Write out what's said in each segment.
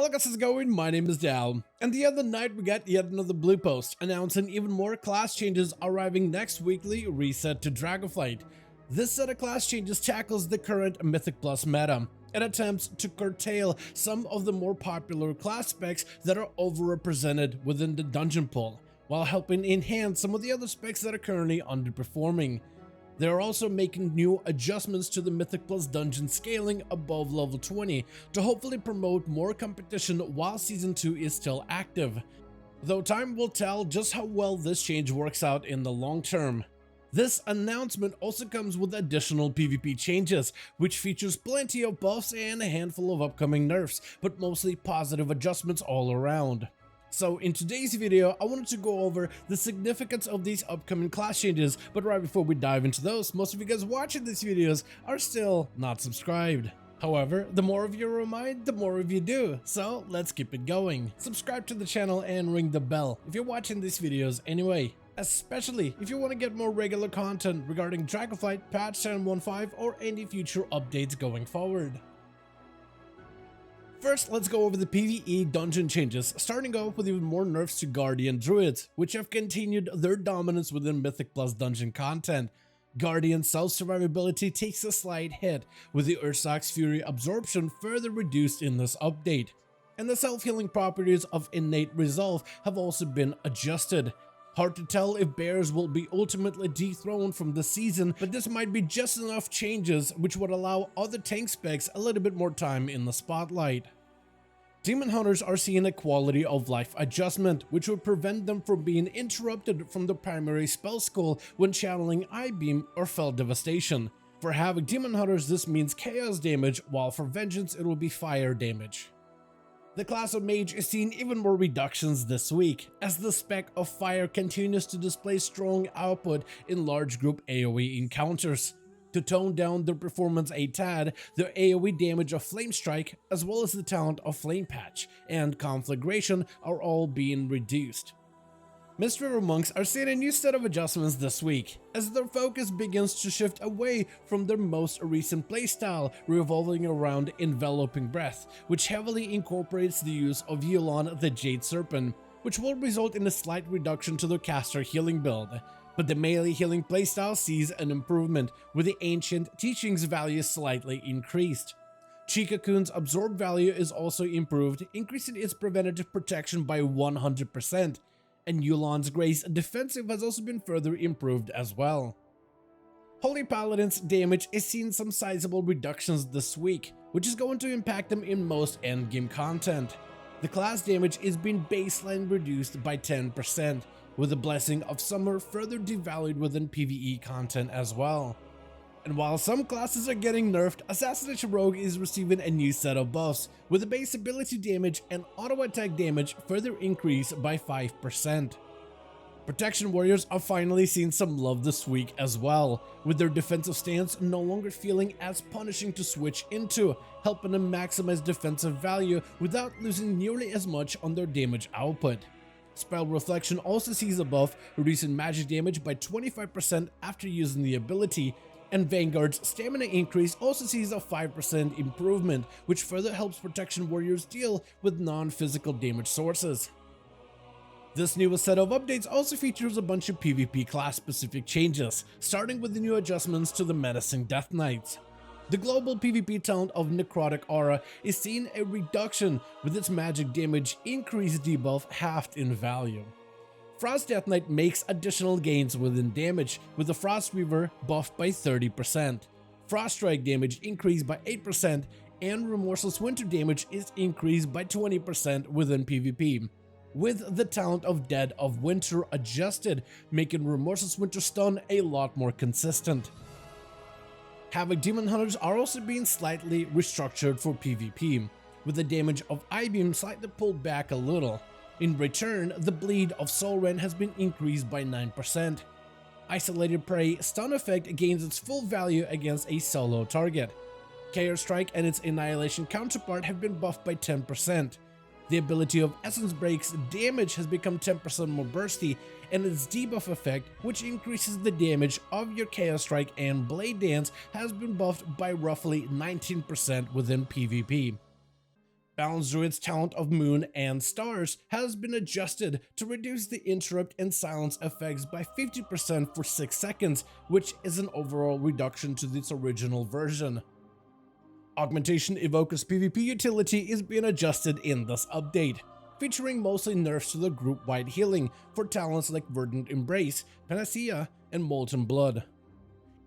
Hello guys, how's it going? My name is Dal, and the other night we got yet another blue post announcing even more class changes arriving next weekly reset to Dragonflight. This set of class changes tackles the current Mythic Plus meta and attempts to curtail some of the more popular class specs that are overrepresented within the dungeon pool, while helping enhance some of the other specs that are currently underperforming. They are also making new adjustments to the Mythic Plus dungeon scaling above level 20 to hopefully promote more competition while Season 2 is still active, though time will tell just how well this change works out in the long term. This announcement also comes with additional PvP changes, which features plenty of buffs and a handful of upcoming nerfs, but mostly positive adjustments all around. So in today's video, I wanted to go over the significance of these upcoming class changes, but right before we dive into those, most of you guys watching these videos are still not subscribed. However, the more of you remind, the more of you do, so let's keep it going. Subscribe to the channel and ring the bell if you're watching these videos anyway, especially if you want to get more regular content regarding Dragonflight, patch 10.15 or any future updates going forward. First, let's go over the PvE dungeon changes, starting off with even more nerfs to Guardian Druids, which have continued their dominance within Mythic Plus dungeon content. Guardian self-survivability takes a slight hit, with the Ursa's Fury absorption further reduced in this update. And the self-healing properties of Innate Resolve have also been adjusted. Hard to tell if bears will be ultimately dethroned from the season, but this might be just enough changes which would allow other tank specs a little bit more time in the spotlight. Demon Hunters are seeing a quality of life adjustment, which would prevent them from being interrupted from the primary spell school when channeling I-Beam or Fell Devastation. For Havoc Demon Hunters, this means chaos damage, while for Vengeance it will be fire damage. The class of Mage is seeing even more reductions this week, as the spec of Fire continues to display strong output in large group AoE encounters. To tone down their performance a tad, the AoE damage of Flame Strike, as well as the talent of Flame Patch and Conflagration are all being reduced. Mystery Monks are seeing a new set of adjustments this week, as their focus begins to shift away from their most recent playstyle, revolving around Enveloping Breath, which heavily incorporates the use of Yulon the Jade Serpent, which will result in a slight reduction to their caster healing build. But the melee healing playstyle sees an improvement, with the Ancient Teachings value slightly increased. Chikakun's absorb value is also improved, increasing its preventative protection by 100%. And Yulon's Grace defensive has also been further improved as well. Holy Paladin's damage is seeing some sizable reductions this week, which is going to impact them in most endgame content. The class damage is being baseline reduced by 10%, with the Blessing of Summer further devalued within PvE content as well. And while some classes are getting nerfed, Assassination Rogue is receiving a new set of buffs, with the base ability damage and auto attack damage further increased by 5%. Protection Warriors are finally seeing some love this week as well, with their defensive stance no longer feeling as punishing to switch into, helping them maximize defensive value without losing nearly as much on their damage output. Spell Reflection also sees a buff, reducing magic damage by 25% after using the ability, and Vanguard's stamina increase also sees a 5% improvement, which further helps Protection Warriors deal with non-physical damage sources. This newest set of updates also features a bunch of PvP class-specific changes, starting with the new adjustments to the Menacing Death Knights. The global PvP talent of Necrotic Aura is seeing a reduction, with its magic damage increase debuff halved in value. Frost Death Knight makes additional gains within damage, with the Frost Weaver buffed by 30%. Frost Strike damage increased by 8%, and Remorseless Winter damage is increased by 20% within PvP, with the talent of Dead of Winter adjusted, making Remorseless Winter stun a lot more consistent. Havoc Demon Hunters are also being slightly restructured for PvP, with the damage of I-Beam slightly pulled back a little. In return, the bleed of Solren has been increased by 9%. Isolated Prey stun effect gains its full value against a solo target. Chaos Strike and its Annihilation counterpart have been buffed by 10%. The ability of Essence Break's damage has become 10% more bursty, and its debuff effect, which increases the damage of your Chaos Strike and Blade Dance, has been buffed by roughly 19% within PvP. Balanced Druid's talent of Moon and Stars has been adjusted to reduce the interrupt and silence effects by 50% for 6 seconds, which is an overall reduction to its original version. Augmentation Evoker's PvP utility is being adjusted in this update, featuring mostly nerfs to the group-wide healing for talents like Verdant Embrace, Panacea, and Molten Blood.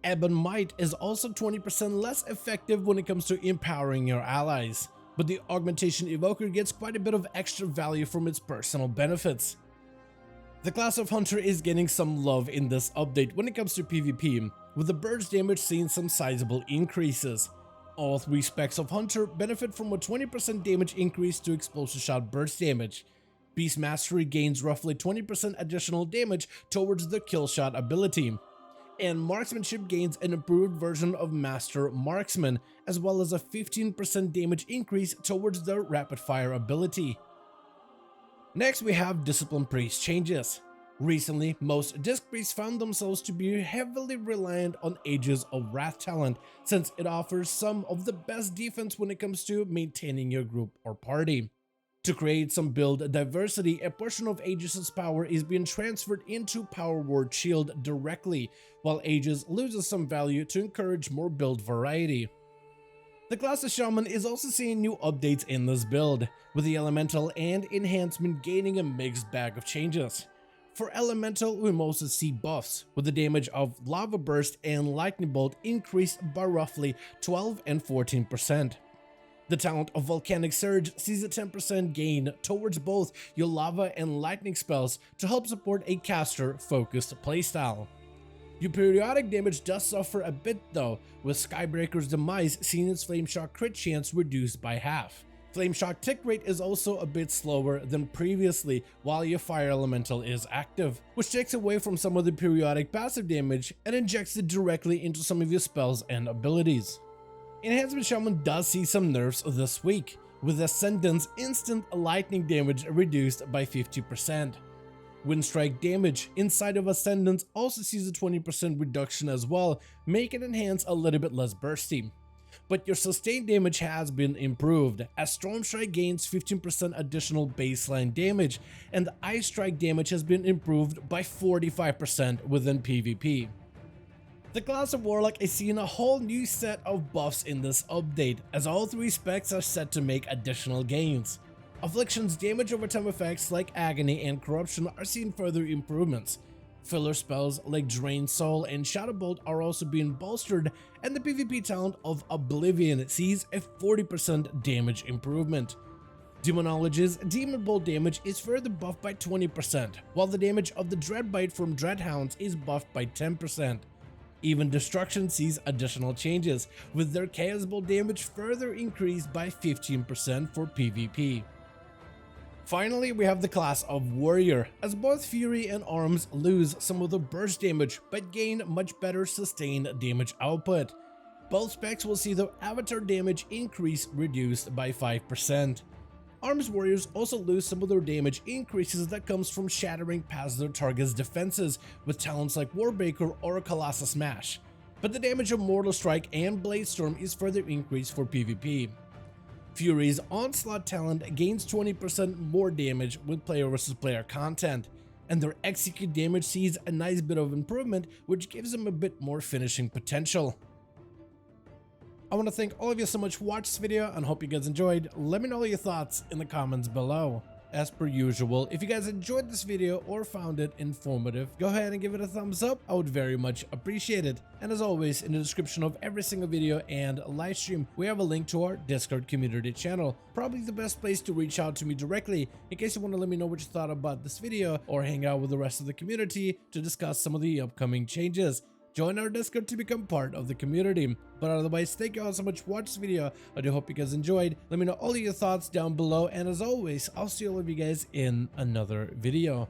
Ebon Might is also 20% less effective when it comes to empowering your allies, but the Augmentation Evoker gets quite a bit of extra value from its personal benefits. The class of Hunter is getting some love in this update when it comes to PvP, with the burst damage seeing some sizable increases. All 3 specs of Hunter benefit from a 20% damage increase to explosive shot burst damage. Beast Mastery gains roughly 20% additional damage towards the kill shot ability, and Marksmanship gains an improved version of Master Marksman, as well as a 15% damage increase towards the rapid fire ability. Next we have Discipline Priest changes. Recently, most Disc Priests found themselves to be heavily reliant on Aegis of Wrath talent, since it offers some of the best defense when it comes to maintaining your group or party. To create some build diversity, a portion of Aegis' power is being transferred into Power Word Shield directly, while Aegis loses some value to encourage more build variety. The class of Shaman is also seeing new updates in this build, with the Elemental and Enhancement gaining a mixed bag of changes. For Elemental, we mostly see buffs, with the damage of Lava Burst and Lightning Bolt increased by roughly 12 and 14%. The talent of Volcanic Surge sees a 10% gain towards both your Lava and Lightning spells to help support a caster-focused playstyle. Your periodic damage does suffer a bit though, with Skybreaker's demise seeing its Flame Shock crit chance reduced by half. Flame Shock tick rate is also a bit slower than previously while your Fire Elemental is active, which takes away from some of the periodic passive damage and injects it directly into some of your spells and abilities. Enhancement Shaman does see some nerfs this week, with Ascendant's instant lightning damage reduced by 50%. Wind Strike damage inside of Ascendant also sees a 20% reduction as well, making Enhance a little bit less bursty. But your sustained damage has been improved, as Storm Strike gains 15% additional baseline damage, and Ice Strike damage has been improved by 45% within PvP. The class of Warlock is seeing a whole new set of buffs in this update, as all 3 specs are set to make additional gains. Affliction's damage over time effects like Agony and Corruption are seeing further improvements. Filler spells like Drain Soul and Shadow Bolt are also being bolstered, and the PvP talent of Oblivion sees a 40% damage improvement. Demonology's Demon Bolt damage is further buffed by 20%, while the damage of the Dreadbite from Dreadhounds is buffed by 10%. Even Destruction sees additional changes, with their Chaos Bolt damage further increased by 15% for PvP. Finally, we have the class of Warrior, as both Fury and Arms lose some of the burst damage but gain much better sustained damage output. Both specs will see the avatar damage increase reduced by 5%. Arms Warriors also lose some of their damage increases that comes from shattering past their target's defenses with talents like Warbreaker or Colossus Smash, but the damage of Mortal Strike and Blade Storm is further increased for PvP. Fury's Onslaught talent gains 20% more damage with player versus player content, and their Execute damage sees a nice bit of improvement, which gives them a bit more finishing potential. I want to thank all of you so much for watching this video and hope you guys enjoyed. Let me know all your thoughts in the comments below. As per usual, if you guys enjoyed this video or found it informative, go ahead and give it a thumbs up. I would very much appreciate it. And as always, in the description of every single video and live stream, we have a link to our Discord community channel. Probably the best place to reach out to me directly in case you want to let me know what you thought about this video or hang out with the rest of the community to discuss some of the upcoming changes. Join our Discord to become part of the community. But otherwise, thank you all so much for watching this video. I do hope you guys enjoyed. Let me know all of your thoughts down below. And as always, I'll see all of you guys in another video.